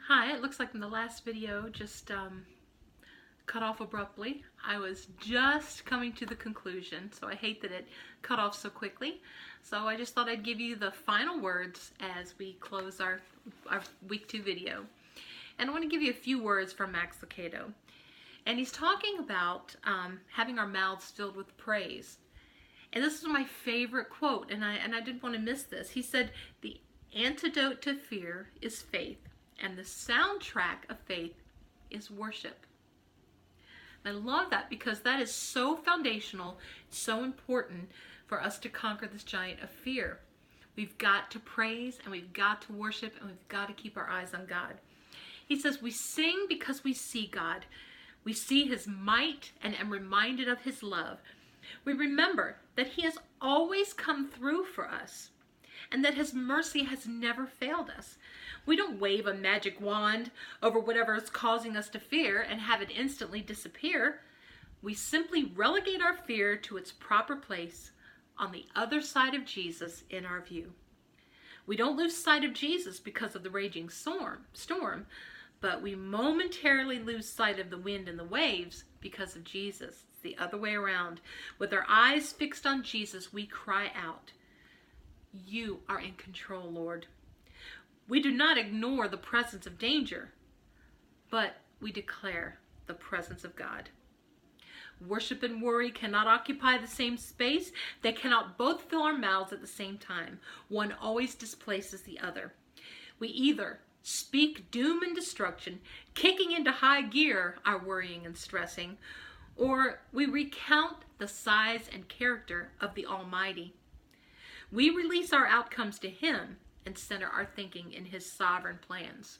Hi, it looks like in the last video just cut off abruptly. I was just coming to the conclusion, so I hate that it cut off so quickly. So I just thought I'd give you the final words as we close our week 2 video. And I want to give you a few words from Max Lucado. And he's talking about having our mouths filled with praise. And this is my favorite quote, and I didn't want to miss this. He said, "The antidote to fear is faith, and the soundtrack of faith is worship." And I love that because that is so foundational, so important for us to conquer this giant of fear. We've got to praise, and we've got to worship, and we've got to keep our eyes on God. He says, "We sing because we see God. We see His might and am reminded of His love. We remember that He has always come through for us and that His mercy has never failed us. We don't wave a magic wand over whatever is causing us to fear and have it instantly disappear. We simply relegate our fear to its proper place on the other side of Jesus in our view. We don't lose sight of Jesus because of the raging storm, but we momentarily lose sight of the wind and the waves because of Jesus. It's the other way around. With our eyes fixed on Jesus, we cry out, 'You are in control, Lord.' We do not ignore the presence of danger, but we declare the presence of God. Worship and worry cannot occupy the same space. They cannot both fill our mouths at the same time. One always displaces the other. We either speak doom and destruction, kicking into high gear our worrying and stressing, or we recount the size and character of the Almighty. We release our outcomes to Him and center our thinking in His sovereign plans."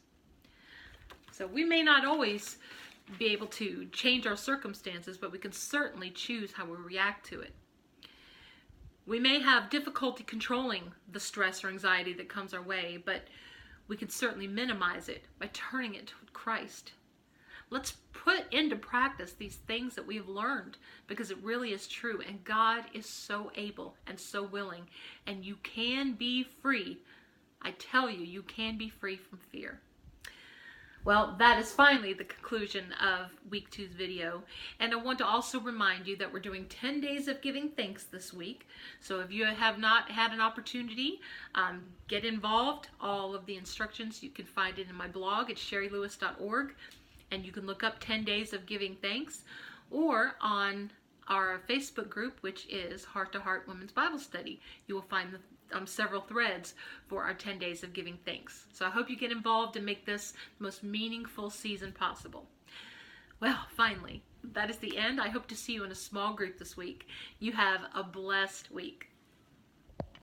So we may not always be able to change our circumstances, but we can certainly choose how we react to it. We may have difficulty controlling the stress or anxiety that comes our way, but we can certainly minimize it by turning it to Christ. Let's put into practice these things that we have learned because it really is true, and God is so able and so willing, and you can be free. I tell you, you can be free from fear. Well, that is finally the conclusion of week 2's video. And I want to also remind you that we're doing 10 days of giving thanks this week. So if you have not had an opportunity, get involved. All of the instructions, you can find it in my blog at sherrylewis.org. And you can look up 10 days of giving thanks, or on our Facebook group, which is Heart to Heart Women's Bible Study. You will find several threads for our 10 days of giving thanks. So I hope you get involved and make this the most meaningful season possible. Well, finally, that is the end. I hope to see you in a small group this week. You have a blessed week.